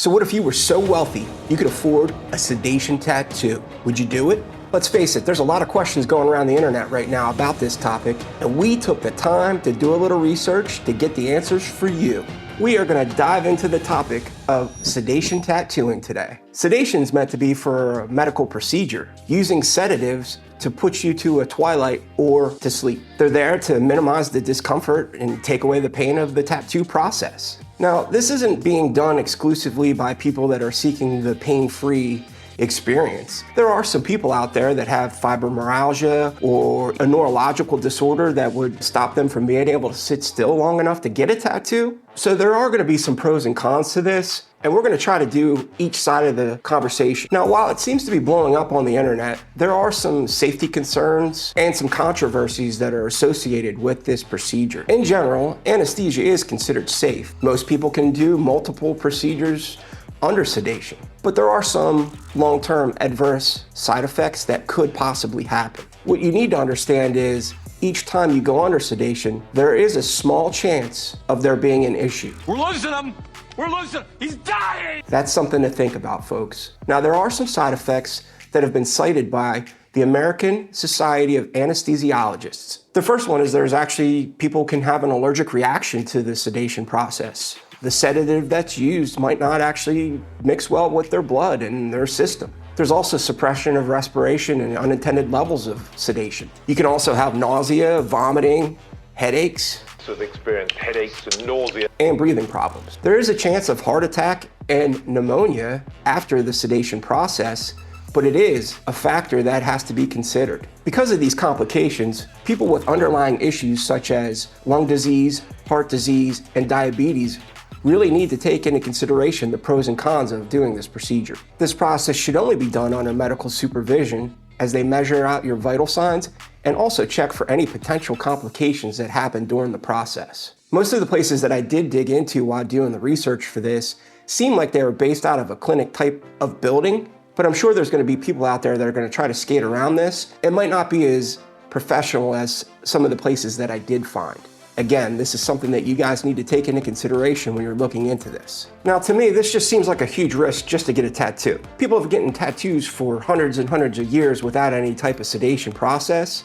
So what if you were so wealthy you could afford a sedation tattoo? Would you do it? Let's face it, there's a lot of questions going around the internet right now about this topic, and we took the time to do a little research to get the answers for you. We are going to dive into the topic of sedation tattooing today. Sedation is meant to be for a medical procedure, using sedatives to put you to a twilight or to sleep. They're there to minimize the discomfort and take away the pain of the tattoo process. Now, this isn't being done exclusively by people that are seeking the pain-free experience. There are some people out there that have fibromyalgia or a neurological disorder that would stop them from being able to sit still long enough to get a tattoo. So there are going to be some pros and cons to this, and we're going to try to do each side of the conversation. Now, while it seems to be blowing up on the internet, there are some safety concerns and some controversies that are associated with this procedure. In general, anesthesia is considered safe. Most people can do multiple procedures under sedation, but there are some long-term adverse side effects that could possibly happen. What you need to understand is each time you go under sedation, there is a small chance of there being an issue. We're losing him! We're losing him! He's dying! That's something to think about, folks. Now, there are some side effects that have been cited by the American Society of Anesthesiologists. The first one is there's actually people can have an allergic reaction to the sedation process. The sedative that's used might not actually mix well with their blood and their system. There's also suppression of respiration and unintended levels of sedation. You can also have nausea, vomiting, headaches. So they experience headaches and nausea. And breathing problems. There is a chance of heart attack and pneumonia after the sedation process, but it is a factor that has to be considered. Because of these complications, people with underlying issues such as lung disease, heart disease, and diabetes really need to take into consideration the pros and cons of doing this procedure. This process should only be done under medical supervision as they measure out your vital signs and also check for any potential complications that happen during the process. Most of the places that I did dig into while doing the research for this seem like they were based out of a clinic type of building, but I'm sure there's going to be people out there that are going to try to skate around this. It might not be as professional as some of the places that I did find. Again, this is something that you guys need to take into consideration when you're looking into this. Now, to me, this just seems like a huge risk just to get a tattoo. People have been getting tattoos for hundreds and hundreds of years without any type of sedation process.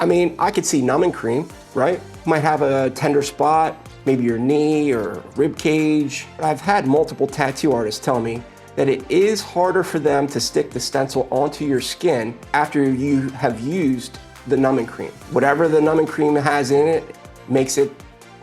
I mean, I could see numbing cream, right? Might have a tender spot, maybe your knee or rib cage. I've had multiple tattoo artists tell me that it is harder for them to stick the stencil onto your skin after you have used the numbing cream. Whatever the numbing cream has in it makes it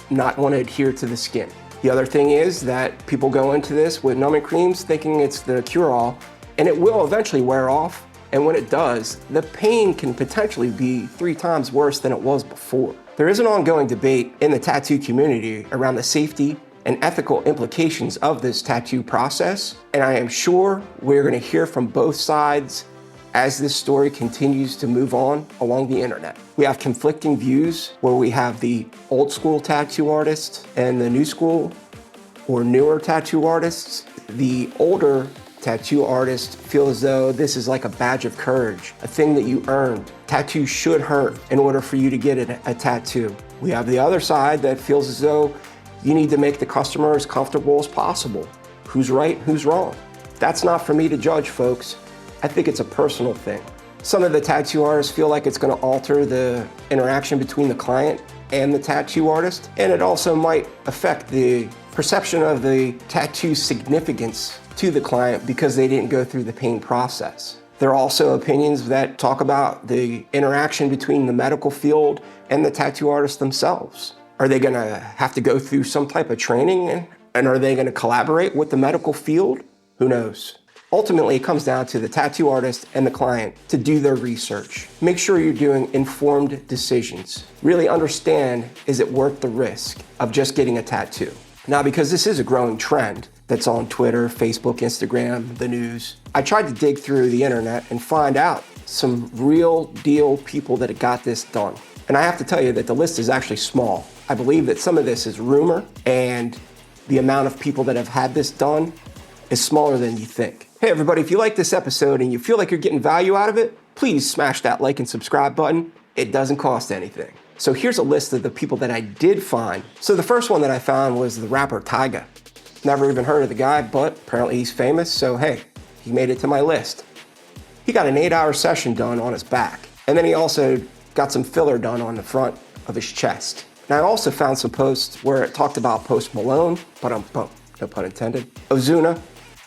not want to adhere to the skin. The other thing is that people go into this with numbing creams thinking it's the cure-all, and it will eventually wear off, and when it does, the pain can potentially be 3 times worse than it was before. There is an ongoing debate in the tattoo community around the safety and ethical implications of this tattoo process, and I am sure we're going to hear from both sides as this story continues to move on along the internet. We have conflicting views where we have the old school tattoo artists and the new school or newer tattoo artists. The older tattoo artists feel as though this is like a badge of courage, a thing that you earned. Tattoos should hurt in order for you to get a tattoo. We have the other side that feels as though you need to make the customer as comfortable as possible. Who's right, who's wrong? That's not for me to judge, folks. I think it's a personal thing. Some of the tattoo artists feel like it's going to alter the interaction between the client and the tattoo artist, and it also might affect the perception of the tattoo significance to the client because they didn't go through the pain process. There are also opinions that talk about the interaction between the medical field and the tattoo artists themselves. Are they going to have to go through some type of training, and are they going to collaborate with the medical field? Who knows? Ultimately, it comes down to the tattoo artist and the client to do their research. Make sure you're doing informed decisions. Really understand, is it worth the risk of just getting a tattoo? Now, because this is a growing trend that's on Twitter, Facebook, Instagram, the news, I tried to dig through the internet and find out some real deal people that have got this done. And I have to tell you that the list is actually small. I believe that some of this is rumor, and the amount of people that have had this done is smaller than you think. Hey everybody, if you like this episode and you feel like you're getting value out of it, please smash that like and subscribe button. It doesn't cost anything. So here's a list of the people that I did find. So the first one that I found was the rapper Tyga. Never even heard of the guy, but apparently he's famous, so hey, he made it to my list. He got an 8-hour session done on his back, and then he also got some filler done on the front of his chest. And I also found some posts where it talked about Post Malone, no pun intended, Ozuna,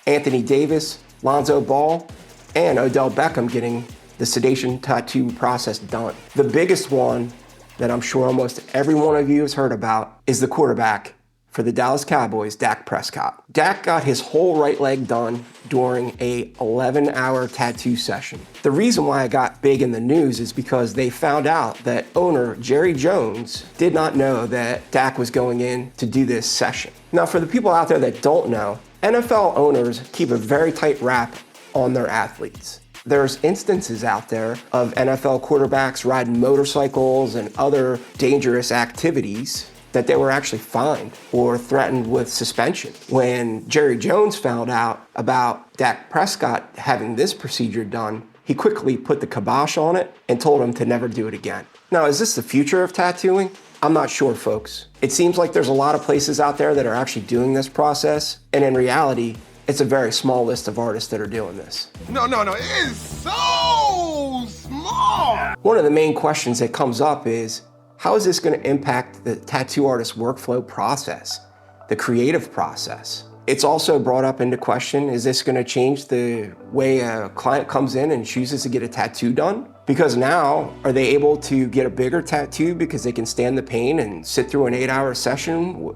Anthony Davis, Lonzo Ball, and Odell Beckham getting the sedation tattoo process done. The biggest one that I'm sure almost every one of you has heard about is the quarterback for the Dallas Cowboys, Dak Prescott. Dak got his whole right leg done during a 11-hour tattoo session. The reason why it got big in the news is because they found out that owner Jerry Jones did not know that Dak was going in to do this session. Now, for the people out there that don't know, NFL owners keep a very tight wrap on their athletes. There's instances out there of NFL quarterbacks riding motorcycles and other dangerous activities that they were actually fined or threatened with suspension. When Jerry Jones found out about Dak Prescott having this procedure done, he quickly put the kibosh on it and told him to never do it again. Now, is this the future of tattooing? I'm not sure, folks. It seems like there's a lot of places out there that are actually doing this process, and in reality, it's a very small list of artists that are doing this. No, it is so small. One of the main questions that comes up is, how is this going to impact the tattoo artist's workflow process, the creative process? It's also brought up into question, is this going to change the way a client comes in and chooses to get a tattoo done? Because now, are they able to get a bigger tattoo because they can stand the pain and sit through an 8-hour session,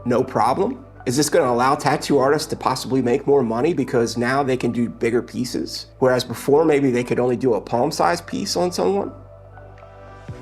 no problem? Is this going to allow tattoo artists to possibly make more money because now they can do bigger pieces? Whereas before, maybe they could only do a palm-sized piece on someone?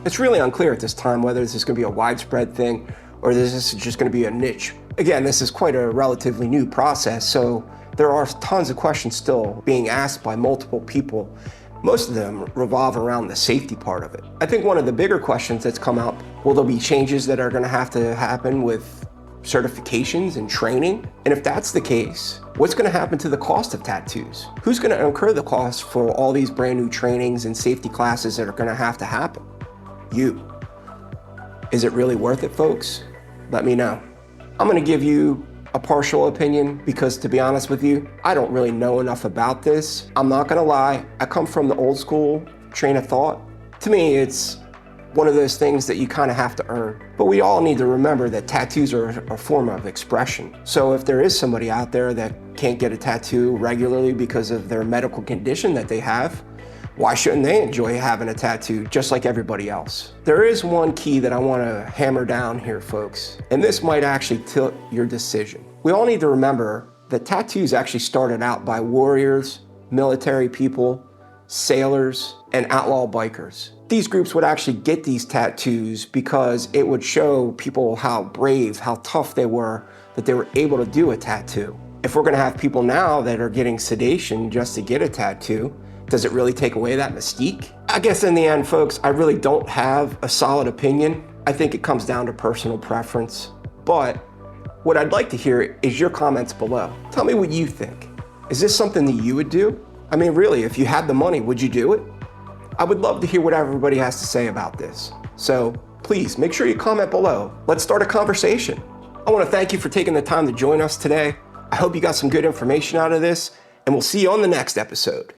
It's really unclear at this time whether this is going to be a widespread thing or this is just going to be a niche. Again, this is quite a relatively new process, so there are tons of questions still being asked by multiple people. Most of them revolve around the safety part of it. I think one of the bigger questions that's come out, will there be changes that are going to have to happen with certifications and training? And if that's the case, what's going to happen to the cost of tattoos? Who's going to incur the cost for all these brand new trainings and safety classes that are going to have to happen? You. Is it really worth it, folks? Let me know. I'm going to give you a partial opinion because, to be honest with you, I don't really know enough about this. I'm not going to lie. I come from the old school train of thought. To me, it's one of those things that you kind of have to earn. But we all need to remember that tattoos are a form of expression. So if there is somebody out there that can't get a tattoo regularly because of their medical condition that they have, why shouldn't they enjoy having a tattoo just like everybody else? There is one key that I want to hammer down here, folks, and this might actually tilt your decision. We all need to remember that tattoos actually started out by warriors, military people, sailors, and outlaw bikers. These groups would actually get these tattoos because it would show people how brave, how tough they were, that they were able to do a tattoo. If we're going to have people now that are getting sedation just to get a tattoo, does it really take away that mystique? I guess in the end, folks, I really don't have a solid opinion. I think it comes down to personal preference. But what I'd like to hear is your comments below. Tell me what you think. Is this something that you would do? I mean, really, if you had the money, would you do it? I would love to hear what everybody has to say about this. So please make sure you comment below. Let's start a conversation. I want to thank you for taking the time to join us today. I hope you got some good information out of this, and we'll see you on the next episode.